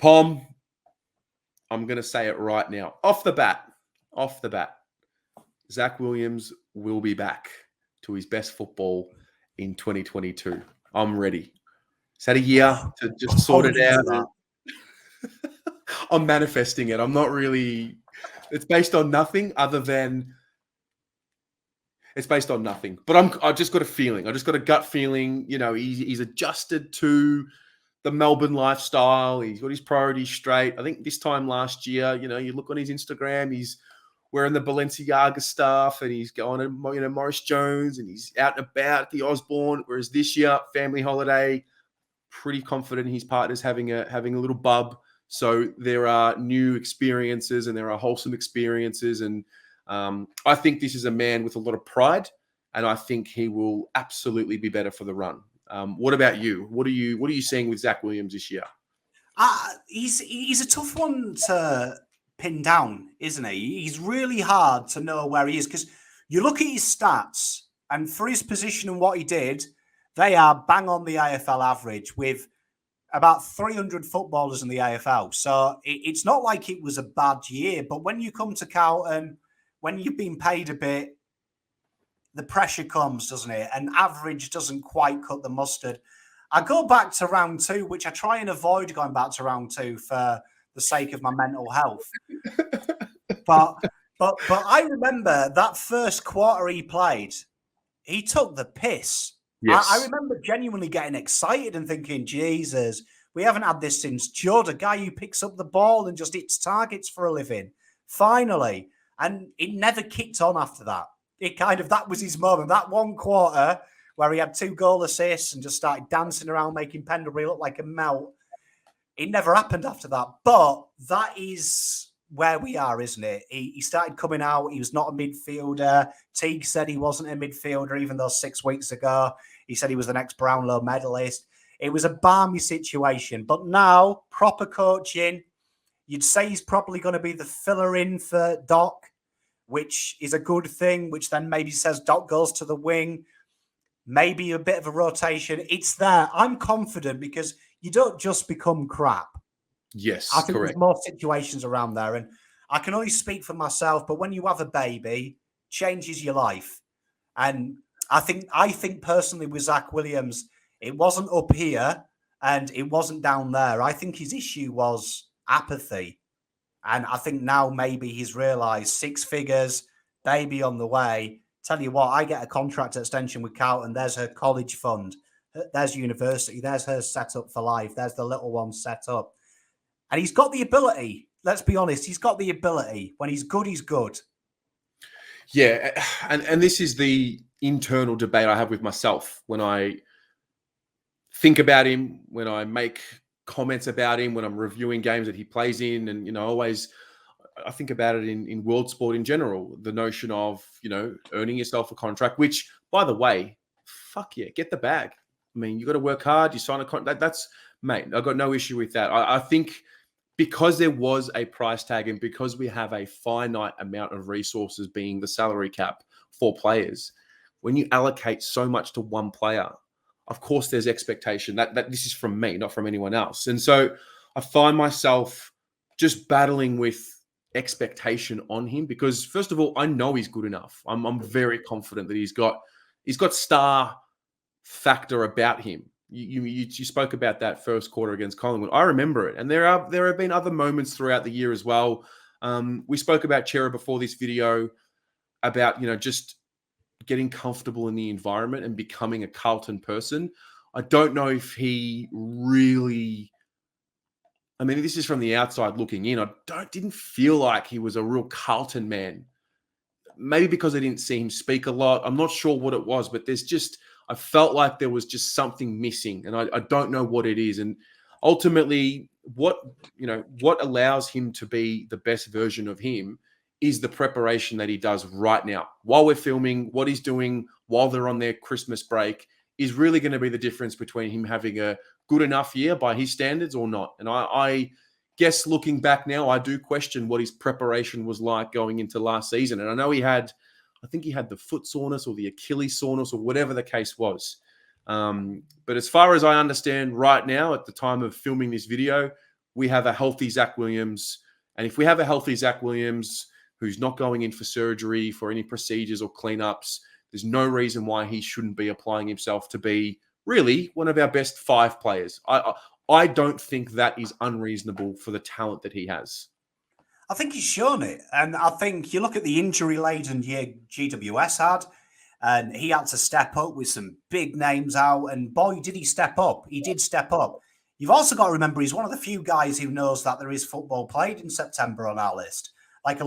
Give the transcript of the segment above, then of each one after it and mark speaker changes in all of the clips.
Speaker 1: Pom, I'm going to say it right now. Off the bat, Zac Williams will be back to his best football in 2022. I'm ready. Is that a year to just sort it out? I'm manifesting it. I'm not really... It's based on nothing other than... It's based on nothing. But I just got a feeling. I just got a gut feeling. You know, he's adjusted to the Melbourne lifestyle. He's got his priorities straight. I think this time last year, you know, you look on his Instagram, he's wearing the Balenciaga stuff and he's going to, you know, Morris Jones and he's out and about at the Osborne. Whereas this year, family holiday, pretty confident his partner's having a little bub. So there are new experiences and there are wholesome experiences. And I think this is a man with a lot of pride, and I think he will absolutely be better for the run. What about you? What are you seeing with Zac Williams this year?
Speaker 2: He's a tough one to pin down, isn't he? He's really hard to know where he is, because you look at his stats, and for his position and what he did, they are bang on the AFL average with about 300 footballers in the AFL. So it's not like it was a bad year, but when you come to Carlton, when you've been paid a bit, the pressure comes, doesn't it? And average doesn't quite cut the mustard. I go back to round 2, which I try and avoid going back to round 2 for the sake of my mental health. But I remember that first quarter he played, he took the piss. Yes. I remember genuinely getting excited and thinking, Jesus, we haven't had this since Judd, a guy who picks up the ball and just hits targets for a living. Finally. And it never kicked on after that. That was his moment. That one quarter where he had 2 goal assists and just started dancing around, making Pendlebury look like a melt. It never happened after that. But that is where we are, isn't it? He started coming out. He was not a midfielder. Teague said he wasn't a midfielder, even though 6 weeks ago he said he was the next Brownlow medalist. It was a balmy situation. But now, proper coaching, you'd say he's probably going to be the filler in for Doc, which is a good thing, which then maybe says Doc goes to the wing. Maybe a bit of a rotation. It's there. I'm confident because you don't just become crap.
Speaker 1: Yes,
Speaker 2: I think
Speaker 1: correct.
Speaker 2: There's more situations around there. And I can only speak for myself, but when you have a baby, changes your life. And I think personally with Zac Williams, it wasn't up here and it wasn't down there. I think his issue was apathy. And I think now maybe he's realised 6 figures, baby on the way. Tell you what, I get a contract extension with Carlton. There's her college fund. There's university. There's her set up for life. There's the little one set up. And he's got the ability. Let's be honest. He's got the ability. When he's good, he's good.
Speaker 1: Yeah. And this is the internal debate I have with myself when I think about him, when I make comments about him, when I'm reviewing games that he plays in. And, you know, always I think about it in world sport in general, the notion of, you know, earning yourself a contract, which, by the way, fuck yeah, get the bag. I mean, you got to work hard. You sign a contract. That's, mate, I've got no issue with that. I think because there was a price tag and because we have a finite amount of resources being the salary cap for players, when you allocate so much to one player, of course there's expectation that this is from me, not from anyone else. And so I find myself just battling with expectation on him because, first of all, I know he's good enough. I'm very confident that he's got star factor about him. You spoke about that first quarter against Collingwood. I remember it, and there have been other moments throughout the year as well. We spoke about Chera before this video about, you know, just getting comfortable in the environment and becoming a Carlton person. I don't know if he really... I mean, this is from the outside looking in. I didn't feel like he was a real Carlton man. Maybe because I didn't see him speak a lot. I'm not sure what it was, but I felt like there was just something missing, and I don't know what it is. And ultimately, what allows him to be the best version of him is the preparation that he does right now. While we're filming, what he's doing while they're on their Christmas break is really going to be the difference between him having a good enough year by his standards or not. And I guess looking back now, I do question what his preparation was like going into last season. And I know I think he had the foot soreness or the Achilles soreness or whatever the case was. But as far as I understand right now, at the time of filming this video, we have a healthy Zac Williams. And if we have a healthy Zac Williams who's not going in for surgery, for any procedures or cleanups, there's no reason why he shouldn't be applying himself to be really one of our best 5 players. I don't think that is unreasonable for the talent that he has.
Speaker 2: I think he's shown it. And I think you look at the injury-laden year GWS had, and he had to step up with some big names out. And boy, did he step up. He did step up. You've also got to remember he's one of the few guys who knows that there is football played in September on our list. Like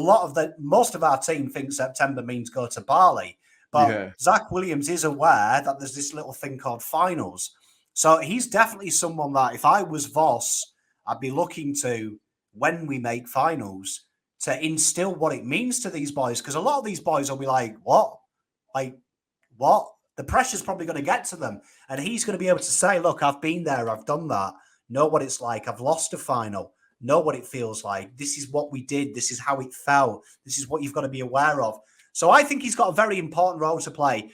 Speaker 2: most of our team thinks September means go to Bali. But Zac Williams is aware that there's this little thing called finals. So he's definitely someone that if I was Voss, I'd be looking to, when we make finals, to instill what it means to these boys. Because a lot of these boys will be like, what? Like, what? The pressure's probably going to get to them. And he's going to be able to say, look, I've been there. I've done that. Know what it's like. I've lost a final. Know what it feels like. This is what we did. This is how it felt. This is what you've got to be aware of. So I think he's got a very important role to play.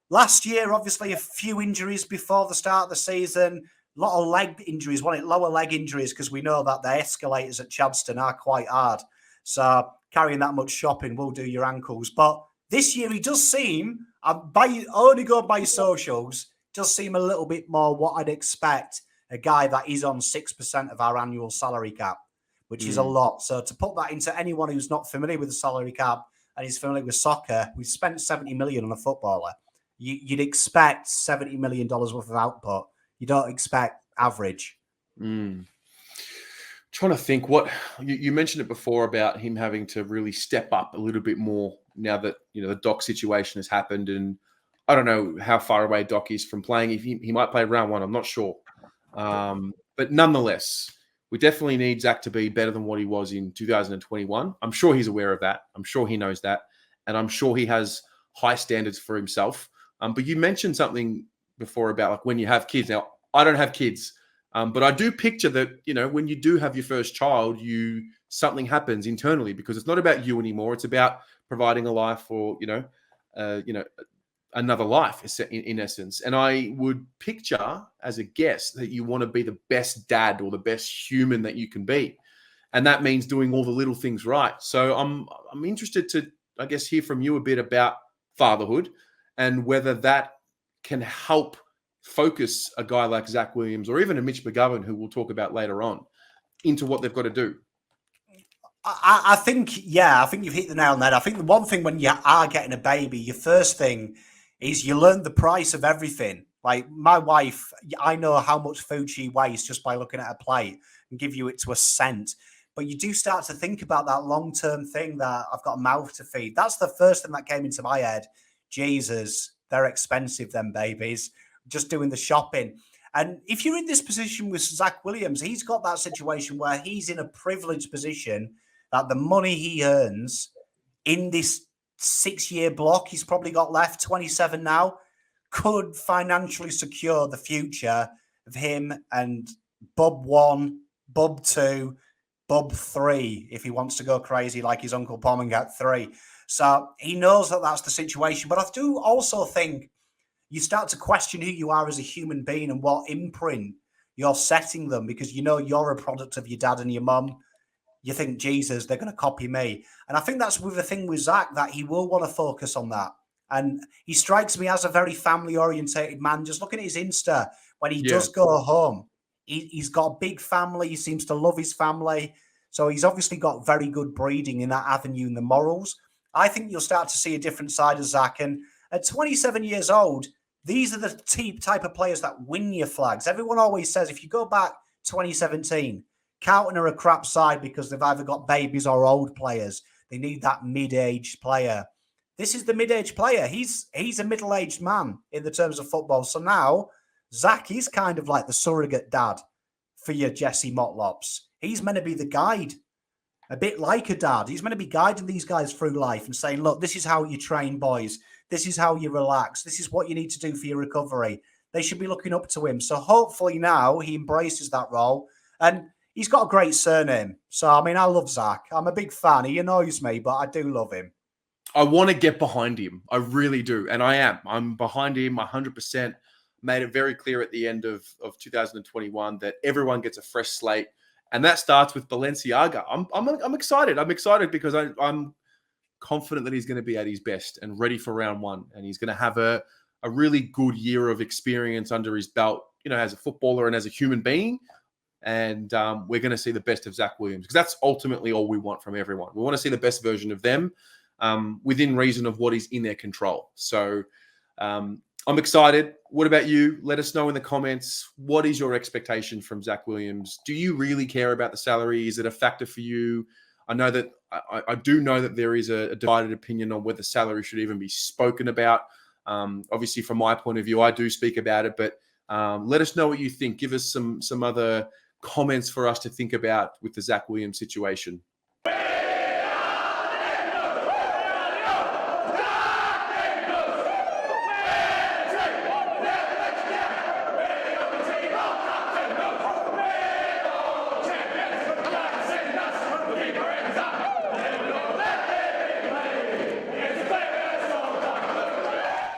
Speaker 2: Last year, obviously, a few injuries before the start of the season. A lot of leg injuries, lower leg injuries, because we know that the escalators at Chadstone are quite hard. So carrying that much shopping will do your ankles. But this year, he does seem, only going by socials, does seem a little bit more what I'd expect a guy that is on 6% of our annual salary cap, which is a lot. So to put that into anyone who's not familiar with the salary cap and is familiar with soccer, we've spent 70 million on a footballer. You'd expect $70 million worth of output. You don't expect average.
Speaker 1: Trying to think what you mentioned it before about him having to really step up a little bit more now that the Doc situation has happened, and I don't know how far away Doc is from playing. If he might play round 1, I'm not sure. But nonetheless, we definitely need Zac to be better than what he was in 2021. I'm sure he's aware of that. I'm sure he knows that, and I'm sure he has high standards for himself. But you mentioned something before about like when you have kids. Now, I don't have kids, but I do picture that, when you do have your first child, something happens internally because it's not about you anymore. It's about providing a life for, another life in essence. And I would picture as a guest that you want to be the best dad or the best human that you can be. And that means doing all the little things right. So I'm interested to, I guess, hear from you a bit about fatherhood and whether that can help focus a guy like Zac Williams or even a Mitch McGovern, who we'll talk about later on, into what they've got to do.
Speaker 2: I think you've hit the nail on that. I think the one thing when you are getting a baby, your first thing is you learn the price of everything. Like my wife, I know how much food she wastes just by looking at her plate and give you it to a cent. But you do start to think about that long-term thing that I've got a mouth to feed. That's the first thing that came into my head. Jesus, they're expensive, them babies. Just doing the shopping. And if you're in this position with Zac Williams, he's got that situation where he's in a privileged position that the money he earns in this 6-year block he's probably got left, 27 now, could financially secure the future of him and Bub 1, Bub 2, Bub 3, if he wants to go crazy like his Uncle Pom and get 3. So he knows that that's the situation. But I do also think you start to question who you are as a human being and what imprint you're setting them, because you're a product of your dad and your mum. You think, Jesus, they're going to copy me. And I think that's with the thing with Zac, that he will want to focus on that. And he strikes me as a very family-orientated man. Just looking at his Insta, when he does go home, he's got a big family. He seems to love his family. So he's obviously got very good breeding in that avenue and the morals. I think you'll start to see a different side of Zac. And at 27 years old, these are the type of players that win your flags. Everyone always says, if you go back 2017, Carlton are a crap side because they've either got babies or old players. They need that mid-aged player. This is the mid-aged player. He's a middle-aged man in the terms of football. So now Zac is kind of like the surrogate dad for your Jesse Motlops. He's meant to be the guide, a bit like a dad. He's meant to be guiding these guys through life and saying, look, this is how you train, boys. This is how you relax. This is what you need to do for your recovery. They should be looking up to him. So hopefully now he embraces that role. And he's got a great surname. So, I mean, I love Zac. I'm a big fan. He annoys me, but I do love him.
Speaker 1: I want to get behind him. I really do. And I am. I'm behind him 100%. Made it very clear at the end of 2021 that everyone gets a fresh slate And that starts with Balenciaga. I'm excited. I'm excited because I'm confident that he's going to be at his best and ready for round one. And he's going to have a really good year of experience under his belt, as a footballer and as a human being. And we're going to see the best of Zac Williams, because that's ultimately all we want from everyone. We want to see the best version of them within reason of what is in their control. So I'm excited. What about you? Let us know in the comments. What is your expectation from Zac Williams? Do you really care about the salary? Is it a factor for you? I know that I do know that there is a divided opinion on whether salary should even be spoken about. Obviously, from my point of view, I do speak about it, but let us know what you think. Give us some other comments for us to think about with the Zac Williams situation.